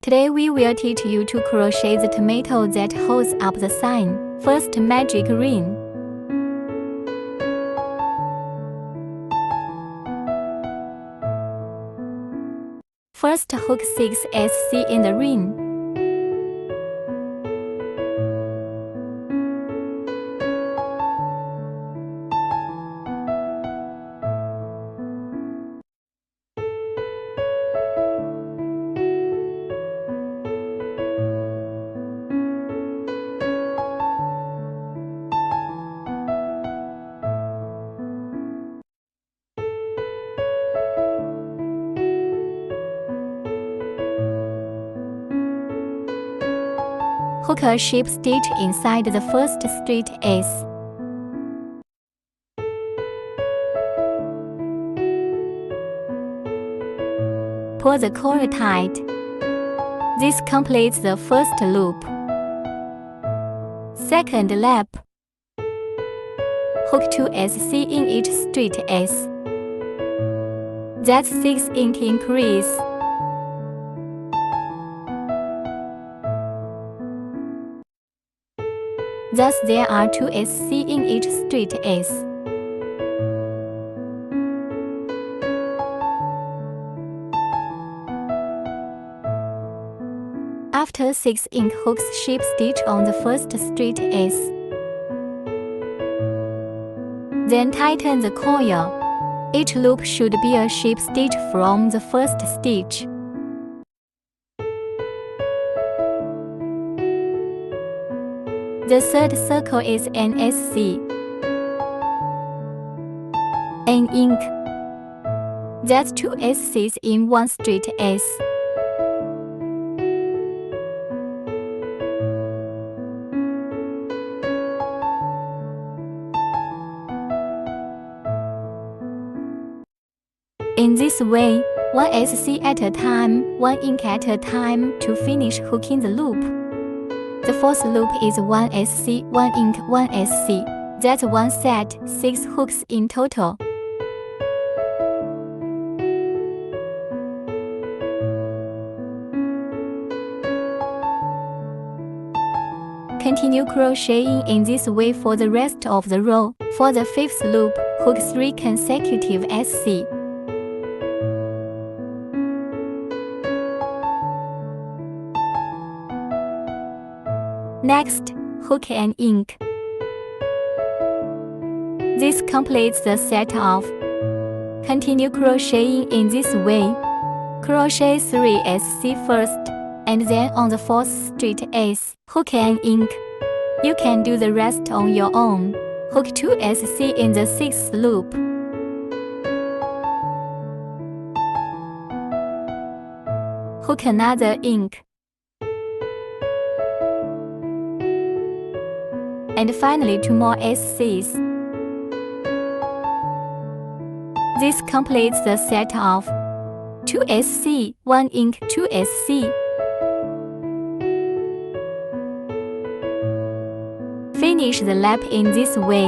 Today we will teach you to crochet the tomato that holds up the sign. First, magic ring. First, hook 6 SC in the ring. Hook a sheep stitch inside the first straight S. Pull the cord tight. This completes the first loop. Second lap. Hook 2 SC in each straight S. That's 6-inch increase. Thus there are 2 SC in each straight S. After 6-inch hooks sheep stitch on the first straight S. Then tighten the coil. Each loop should be a sheep stitch from the first stitch. The third circle is an SC. An inch. That's 2 SCs in one straight S. In this way, 1 SC at a time, 1 inch at a time to finish hooking the loop. The fourth loop is 1 SC, 1 inch, 1 SC. That's one set, 6 hooks in total. Continue crocheting in this way for the rest of the row. For the fifth loop, hook 3 consecutive SC. Next, hook an inch. This completes the set off. Continue crocheting in this way. Crochet 3 SC first, and then on the fourth straight S, hook an inch. You can do the rest on your own. Hook 2 SC in the sixth loop. Hook another inch. And finally 2 more SCs. This completes the set of 2 SC, 1 inch, 2 SC. Finish the lap in this way.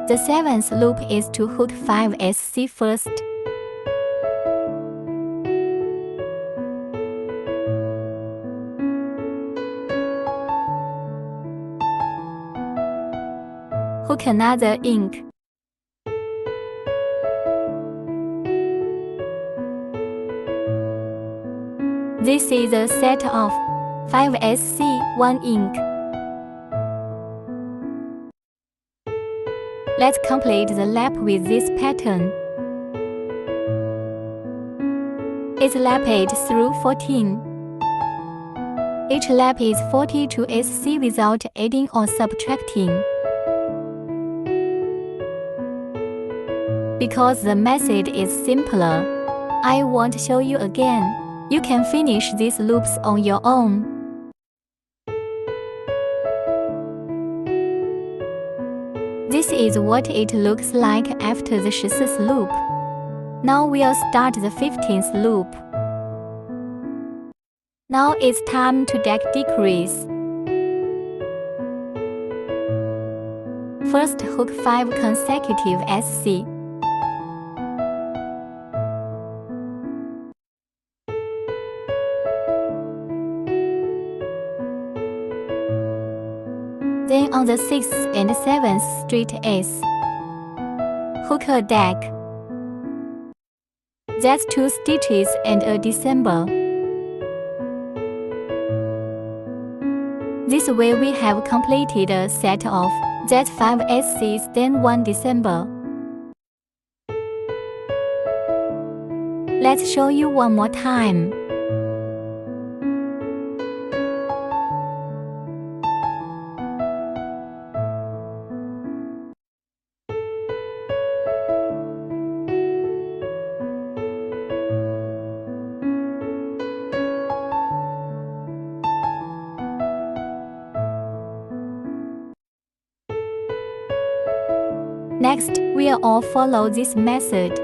The seventh loop is to hook 5 SC first. Hook another inch. This is a set of 5 SC, 1 inch. Let's complete the lap with this pattern. It's lap 8 through 14. Each lap is 42 SC without adding or subtracting. Because the method is simpler, I won't show you again. You can finish these loops on your own. This is what it looks like after the 16th loop. Now we'll start the 15th loop. Now it's time to decrease. First, hook 5 consecutive SC. Then on the 6th and 7th straight S, hook a deck. That's 2 stitches and a December. This way we have completed a set of that 5 S's then 1 December. Let's show you one more time. Next, we'll all follow this method.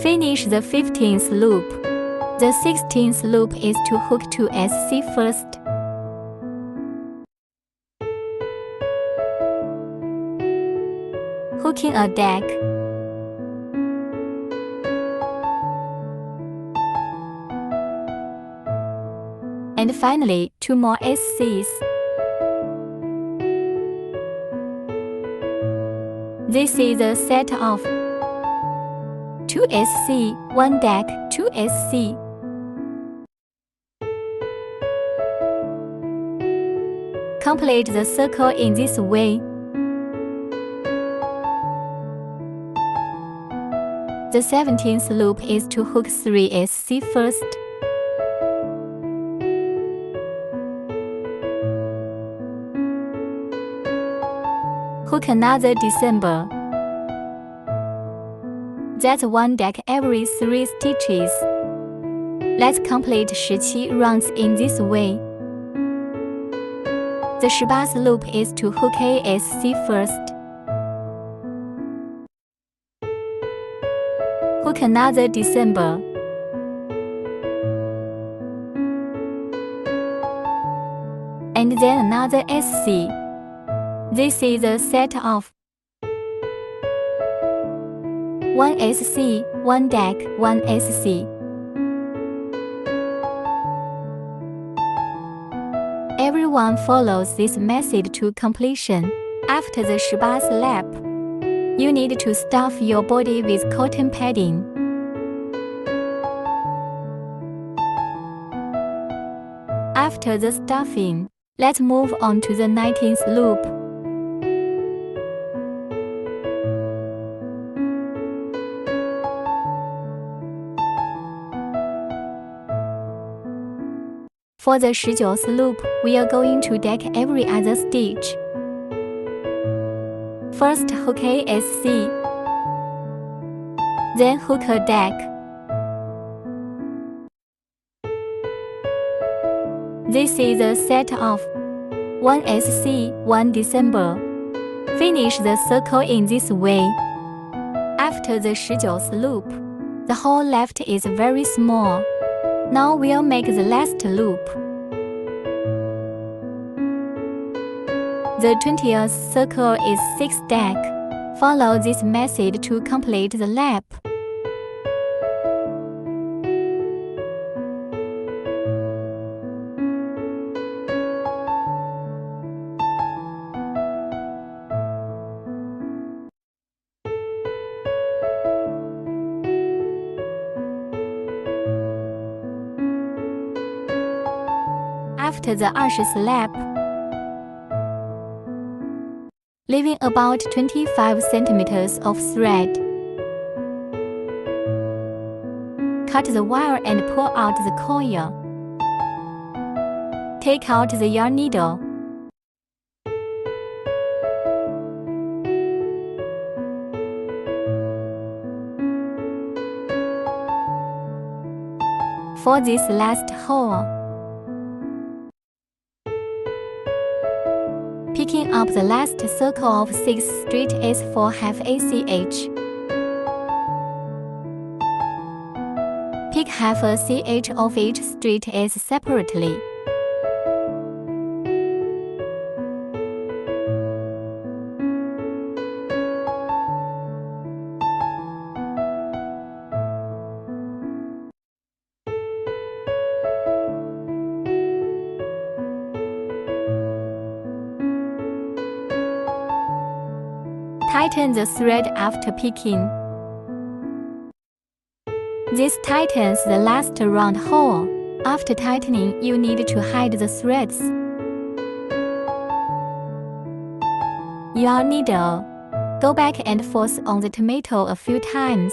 Finish the 15th loop. The 16th loop is to hook 2 SC first. Hooking a deck. And finally, 2 more SCs. This is a set of 2 SC, 1 deck, 2 SC. Complete the circle in this way. The 17th loop is to hook 3 SC first. Hook another December. That's 1 deck every 3 stitches. Let's complete 17 rounds in this way. The 18th loop is to hook a SC first. Hook another December. And then another SC. This is a set of 1 SC, 1 deck, 1 SC. Everyone follows this method to completion. After the 18th lap, you need to stuff your body with cotton padding. After the stuffing, let's move on to the 19th loop. For the 19th loop, we are going to deck every other stitch. First hook a SC, then hook a deck. This is a set of 1 SC, 1 December. Finish the circle in this way. After the 19th loop, the hole left is very small. Now we'll make the last loop. The 20th circle is 6 deck. Follow this method to complete the lap. After the 20th lap, leaving about 25 centimeters of thread, cut the wire and pull out the coil. Take out the yarn needle. For this last hole, picking up the last circle of 6 straight S for half ACH. Pick half a CH of each straight S separately. Tighten the thread after picking. This tightens the last round hole. After tightening, you need to hide the threads. Your needle. Go back and forth on the tomato a few times.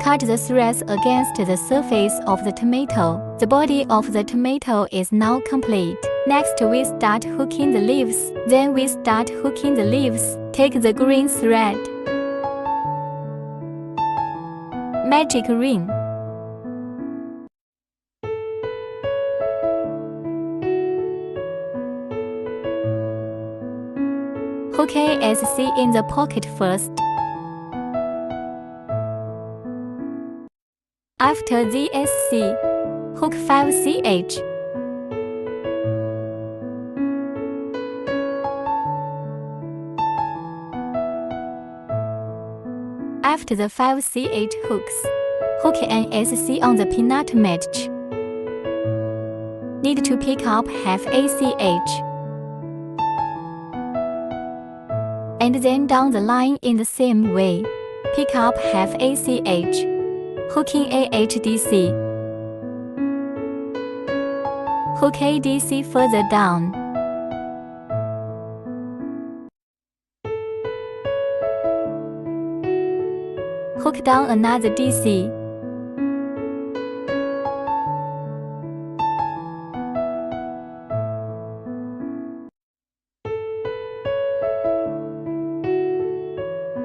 Cut the threads against the surface of the tomato. The body of the tomato is now complete. Next, we start hooking the leaves. Then we start hooking the leaves. Take the green thread. Magic ring. Hook ASC in the pocket first. After ZSC, hook 5CH. After the 5CH hooks, hook an SC on the peanut match. Need to pick up half ACH. And then down the line in the same way, pick up half ACH. Hooking AHDC. Hook ADC further down. Hook down another DC.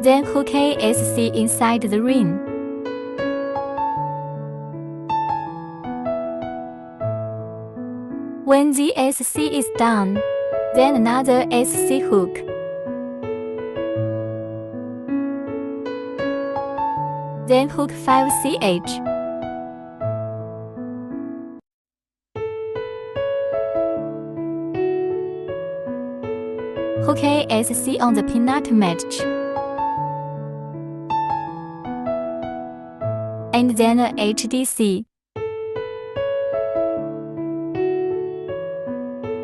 Then hook ASC inside the ring. When the SC is done, then another SC hook. Then hook 5CH. Hook ASC on the peanut match. And then a HDC.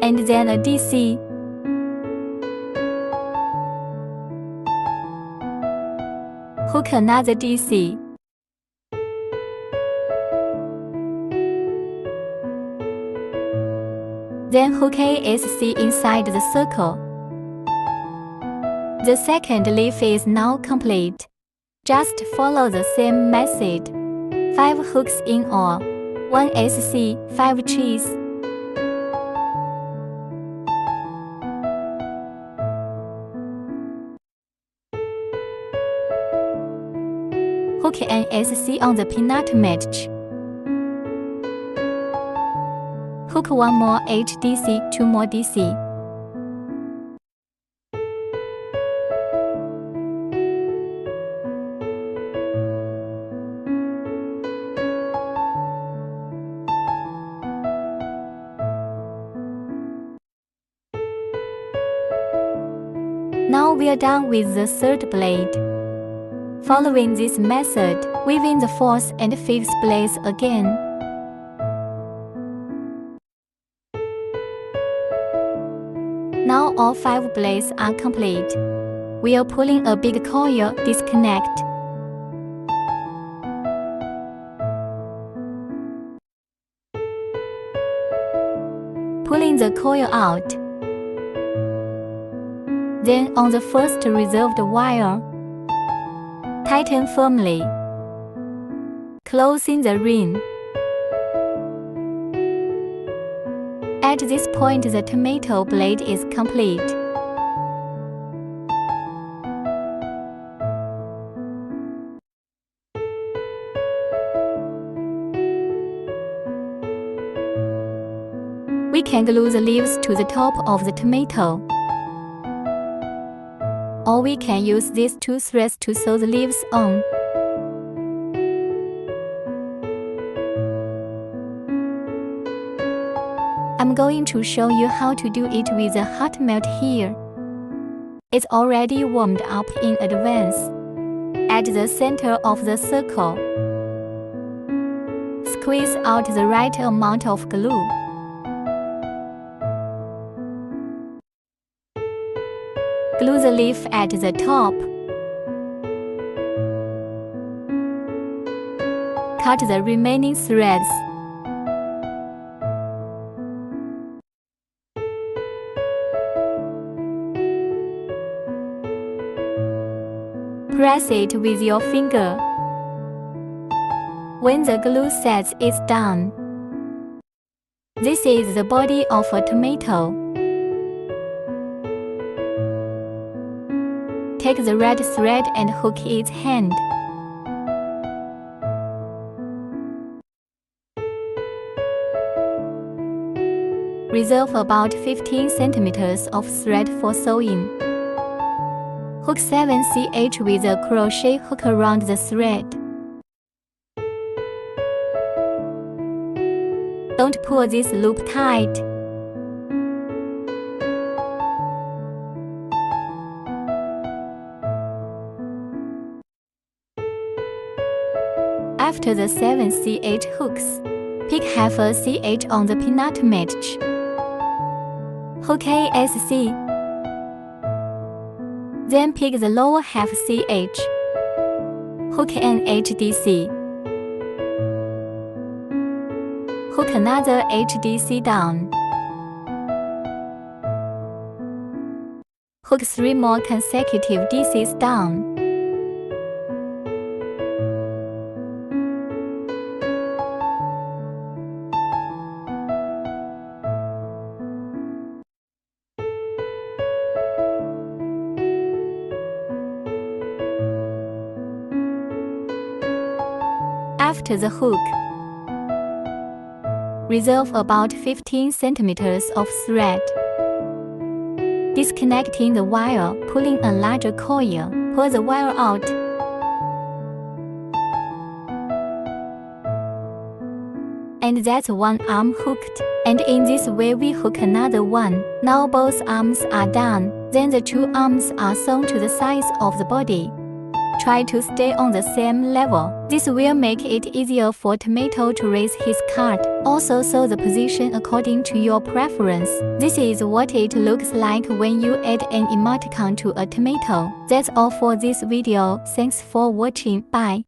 And then a DC. Hook another DC. Then hook ASC inside the circle. The second leaf is now complete. Just follow the same method. 5 hooks in all. 1 SC, 5 trees. Hook an SC on the peanut match. Hook 1 more HDC, 2 more DC. Now we're done with the third blade. Following this method, weave in the fourth and fifth blades again. Now all 5 blades are complete. We are pulling a big coil disconnect. Pulling the coil out. Then on the first reserved wire, tighten firmly. Closing the ring. At this point, the tomato blade is complete. We can glue the leaves to the top of the tomato. Or we can use these 2 threads to sew the leaves on. I'm going to show you how to do it with a hot melt here. It's already warmed up in advance. At the center of the circle, squeeze out the right amount of glue. Glue the leaf at the top. Cut the remaining threads. Press it with your finger. When the glue sets, it's done. This is the body of a tomato. Take the red thread and hook its hand. Reserve about 15 centimeters of thread for sewing. Hook 7ch with a crochet hook around the thread. Don't pull this loop tight. After the 7ch hooks, pick half a ch on the peanut match. Hook ASC. Then pick the lower half ch. Hook an HDC. Hook another HDC down. Hook 3 more consecutive DCs down. After the hook, reserve about 15 centimeters of thread. Disconnecting the wire, pulling a larger coil, pull the wire out. And that's one arm hooked. And in this way we hook another one. Now both arms are done. Then the 2 arms are sewn to the sides of the body. Try to stay on the same level. This will make it easier for Tomato to raise his cart. Also sew the position according to your preference. This is what it looks like when you add an emoticon to a tomato. That's all for this video. Thanks for watching. Bye.